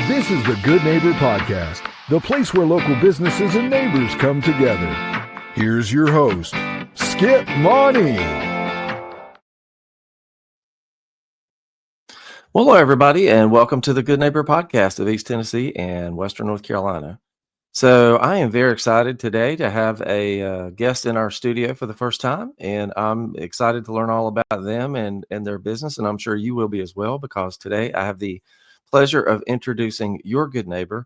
This is the Good Neighbor Podcast, the place where local businesses and neighbors come together. Here's your host, Skip Money. Well, hello, everybody, and welcome to the Good Neighbor Podcast of East Tennessee and Western North Carolina. So I am very excited today to have a guest in our studio for the first time, and I'm excited to learn all about them and their business, and I'm sure you will be as well, because today I have the pleasure of introducing your good neighbor,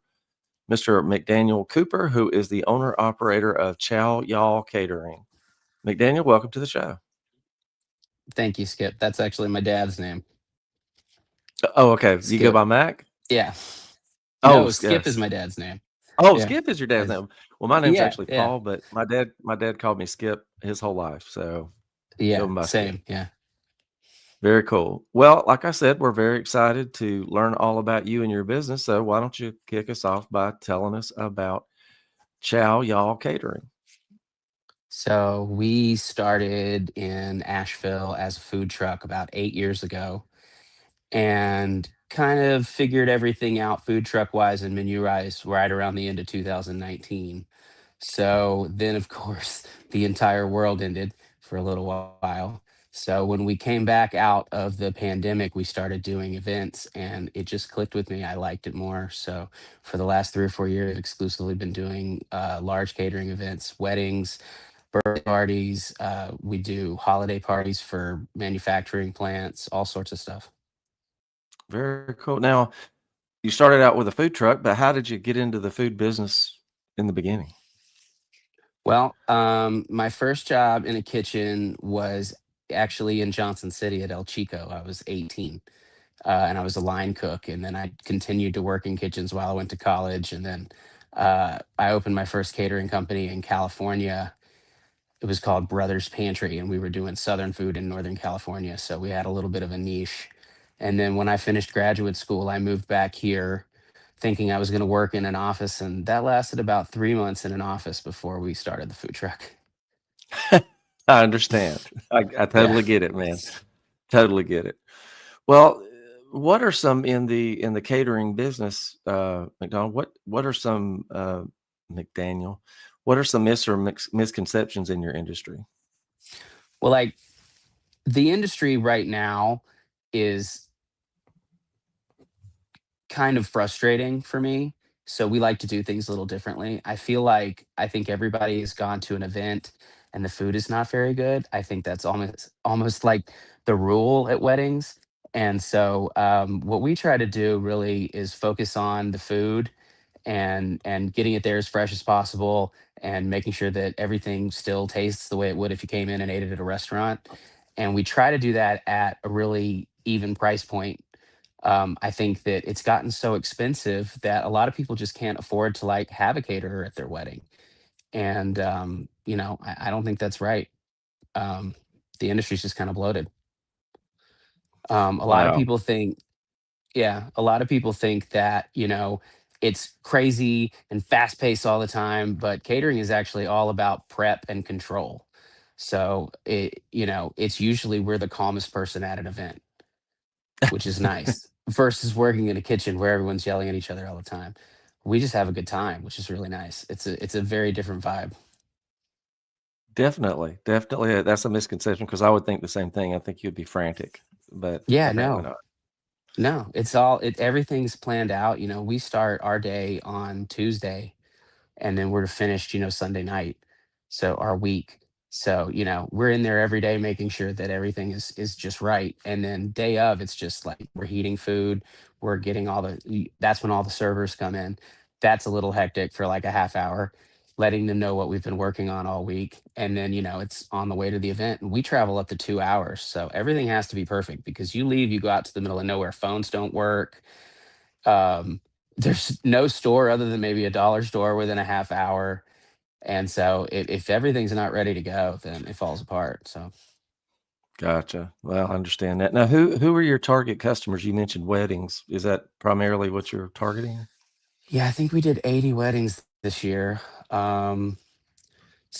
Mr. McDaniel Cooper, who is the owner-operator of Ciao, Yall Catering. McDaniel, welcome to the show. Thank you, Skip. That's actually my dad's name. Oh, okay. You go Skip. by Mac? Yeah. Oh, No, Skip is yes. my dad's name. Oh, Yeah. Skip is your dad's As- name. Well, my name's Yeah, actually yeah. Paul, but my dad called me Skip his whole life. So go Yeah, by Skip. same. Yeah. Very cool. Well, like I said, we're very excited to learn all about you and your business. So why don't you kick us off by telling us about Ciao, Yall Catering? So we started in Asheville as a food truck about 8 years ago and kind of figured everything out food truck wise and menu wise right around the end of 2019. So then, of course, the entire world ended for a little while. So when we came back out of the pandemic, we started doing events and it just clicked with me. I liked it more. So for the last 3 or 4 years, I've exclusively been doing large catering events, weddings, birthday parties. We do holiday parties for manufacturing plants, all sorts of stuff. Very cool. Now, you started out with a food truck, but how did you get into the food business in the beginning? Well, my first job in a kitchen was actually in Johnson City at El Chico. I was 18, and I was a line cook. And then I continued to work in kitchens while I went to college. And then I opened my first catering company in California. It was called Brothers Pantry, and we were doing Southern food in Northern California. So we had a little bit of a niche. And then when I finished graduate school, I moved back here thinking I was going to work in an office. And that lasted about 3 months in an office before we started the food truck. I understand. I Yeah. totally get it, man. Totally get it. Well, what are some in the catering business, McDonald? What are some McDaniel? What are some misconceptions in your industry? Well, like the industry right now is kind of frustrating for me. So we like to do things a little differently. I think everybody has gone to an event and the food is not very good. I think that's almost like the rule at weddings. And so what we try to do really is focus on the food and getting it there as fresh as possible and making sure that everything still tastes the way it would if you came in and ate it at a restaurant. And we try to do that at a really even price point. I think that it's gotten so expensive that a lot of people just can't afford to like have a caterer at their wedding. And I don't think that's right. Um, the industry's just kind of bloated. A lot of Wow. people think Yeah, a lot of people think that, it's crazy and fast paced all the time, but catering is actually all about prep and control. So it's usually we're the calmest person at an event, which is nice, versus working in a kitchen where everyone's yelling at each other all the time. We just have a good time, which is really nice. It's a very different vibe. Definitely. Definitely. That's a misconception, because I would think the same thing. I think you'd be frantic, but Yeah, apparently no. not. No, everything's planned out. We start our day on Tuesday and then we're finished, Sunday night. So our week. So, we're in there every day making sure that everything is just right. And then day of, it's just like we're heating food, we're getting that's when all the servers come in. That's a little hectic for like a half hour, letting them know what we've been working on all week. And then, it's on the way to the event. And we travel up to 2 hours. So everything has to be perfect because you leave, you go out to the middle of nowhere, phones don't work. um, there's no store other than maybe a dollar store within a half hour. And so if everything's not ready to go, then it falls apart. So Gotcha. Well, I understand that. Now, who are your target customers? You mentioned weddings. Is that primarily what you're targeting? yeah, I think we did 80 weddings this year. Um,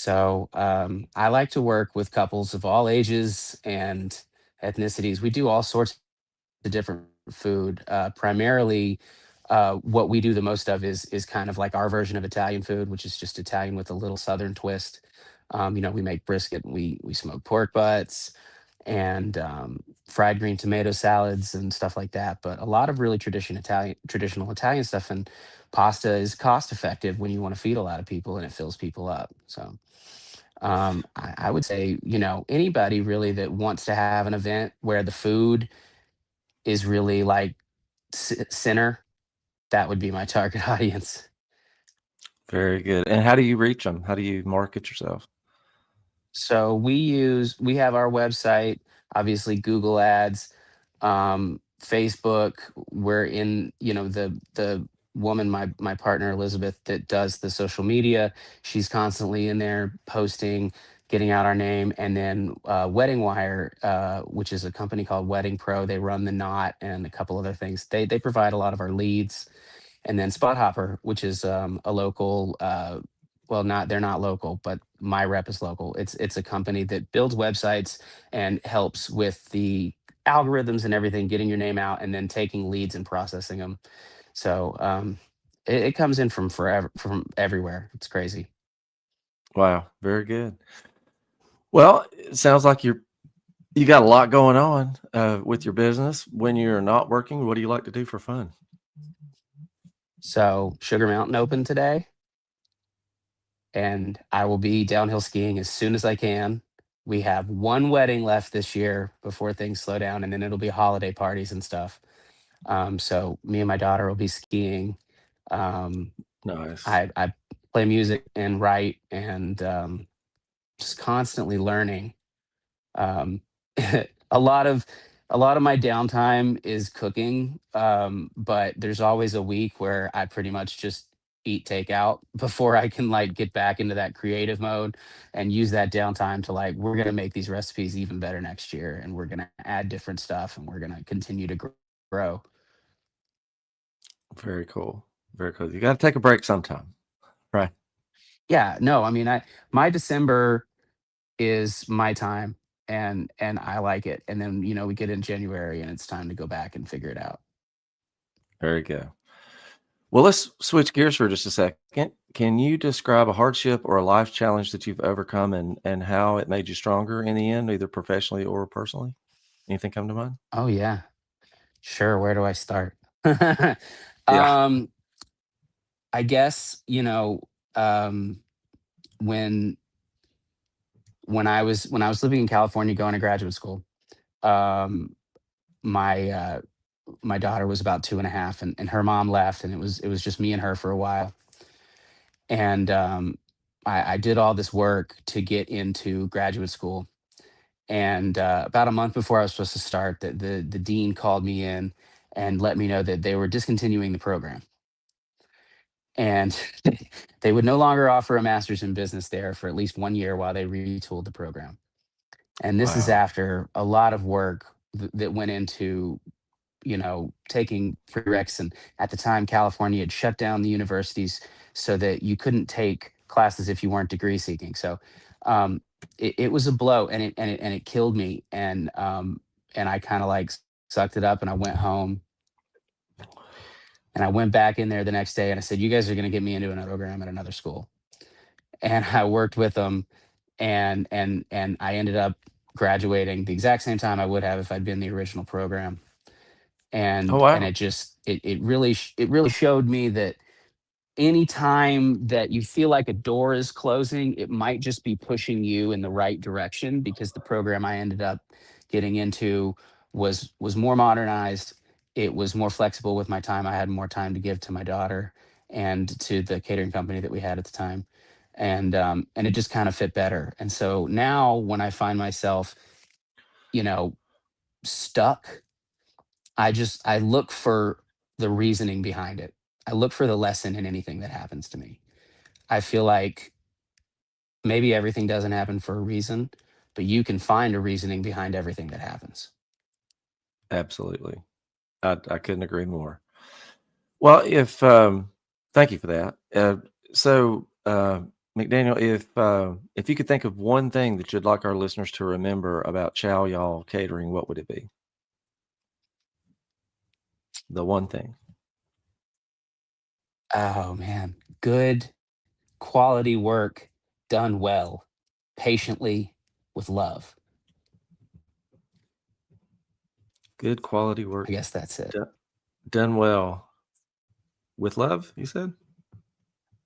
I like to work with couples of all ages and ethnicities. We do all sorts of different food, primarily what we do the most of is kind of like our version of Italian food, which is just Italian with a little Southern twist. We make brisket, we smoke pork butts, and fried green tomato salads and stuff like that. But a lot of really traditional Italian stuff, and pasta is cost effective when you want to feed a lot of people and it fills people up. So I would say, anybody really that wants to have an event where the food is really like center, that would be my target audience. Very good. And how do you reach them? How do you market yourself? So we have our website, obviously Google Ads, Facebook. We're in, the woman, my partner Elizabeth, that does the social media. She's constantly in there posting, getting out our name, and then Wedding Wire, which is a company called Wedding Pro. They run the Knot and a couple other things. They provide a lot of our leads, and then Spot Hopper, which is a local. Well, not they're not local, but my rep is local. It's a company that builds websites and helps with the algorithms and everything, getting your name out, and then taking leads and processing them. So it comes in from forever, from everywhere. It's crazy. Wow, very good. Well, it sounds like you got a lot going on with your business. When you're not working, what do you like to do for fun? So Sugar Mountain opened today, and I will be downhill skiing as soon as I can. We have one wedding left this year before things slow down, and then it'll be holiday parties and stuff. So me and my daughter will be skiing. Um, Nice. I play music and write, and just constantly learning. Um, a lot of my downtime is cooking, but there's always a week where I pretty much just eat takeout before I can like get back into that creative mode and use that downtime to like, we're gonna make these recipes even better next year, and we're gonna add different stuff, and we're gonna continue to grow. Very cool. Very cool. You got to take a break sometime, right? Yeah, no, I mean, my December is my time, and I like it. And then, we get in January and it's time to go back and figure it out. Very good. Well, let's switch gears for just a second. Can you describe a hardship or a life challenge that you've overcome and how it made you stronger in the end, either professionally or personally? Anything come to mind? Oh yeah, sure. Where do I start? Yeah. um, I guess, um, when when I was living in California going to graduate school, um, my my daughter was about 2.5, and her mom left, and it was just me and her for a while. And I did all this work to get into graduate school. And about a month before I was supposed to start, the dean called me in and let me know that they were discontinuing the program, and they would no longer offer a master's in business there for at least 1 year while they retooled the program. And this is Wow. after a lot of work that went into, taking prereqs. And at the time, California had shut down the universities so that you couldn't take classes if you weren't degree seeking. So um, it was a blow, and it killed me. And I kind of like sucked it up, and I went home, and I went back in there the next day, and I said, "You guys are going to get me into another program at another school." And I worked with them, and I ended up graduating the exact same time I would have if I'd been in the original program. Oh, And wow. it really showed me that anytime that you feel like a door is closing, it might just be pushing you in the right direction, because the program I ended up getting into was more modernized. It was more flexible with my time. I had more time to give to my daughter and to the catering company that we had at the time. And it just kind of fit better. And so now when I find myself, you know, stuck, I look for the reasoning behind it. I look for the lesson in anything that happens to me. I feel like maybe everything doesn't happen for a reason, but you can find a reasoning behind everything that happens. Absolutely. I couldn't agree more. Well, thank you for that. So, McDaniel, if you could think of one thing that you'd like our listeners to remember about Chow Y'all Catering, what would it be? The one thing. Oh man, good quality work done well, patiently with love. Good quality work I guess that's it. do- done well with love, you said?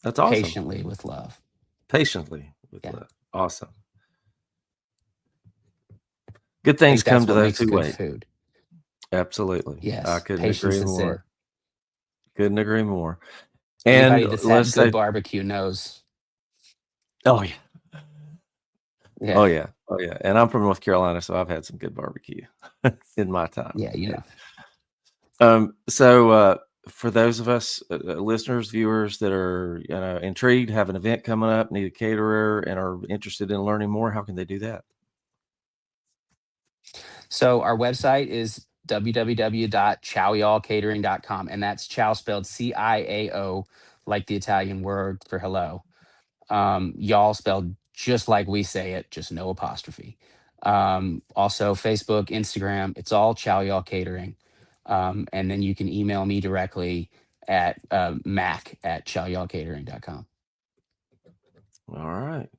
That's awesome. Patiently with love. Patiently with Yeah. love. Awesome. Good I things think come that's to what those makes who good wait. food. Absolutely. I Yes, couldn't patience agree is it. more. Couldn't agree more. And Anybody that's let's had good say, barbecue knows. oh yeah, oh Yeah. yeah, oh yeah. And I'm from North Carolina, so I've had some good barbecue in my time. Yeah, you know. So for those of us listeners, viewers that are intrigued, have an event coming up, need a caterer, and are interested in learning more, how can they do that? So our website is www.ciaoyallcatering.com, and that's Ciao spelled CIAO, like the Italian word for hello. Y'all spelled just like we say it, just no apostrophe. Also Facebook, Instagram, it's all Ciao Y'all Catering. And then you can email me directly at mac@ciaoyallcatering.com. All right,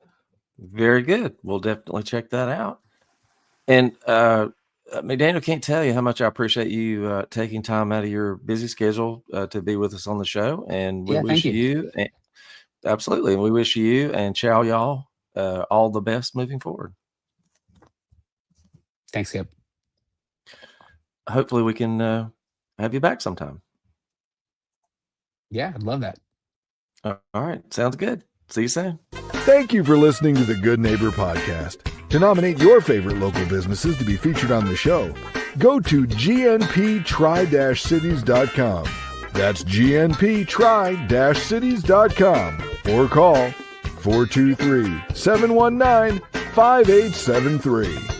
very good. We'll definitely check that out. And McDaniel, can't tell you how much I appreciate you taking time out of your busy schedule to be with us on the show. And we Yeah, thank wish you. you, absolutely, and we wish you and Chow Y'all all the best moving forward. Thanks, Skip. Hopefully, we can have you back sometime. Yeah, I'd love that. All right, sounds good. See you soon. Thank you for listening to the Good Neighbor Podcast. To nominate your favorite local businesses to be featured on the show, go to gnptry-cities.com. That's gnptry-cities.com or call 423-719-5873.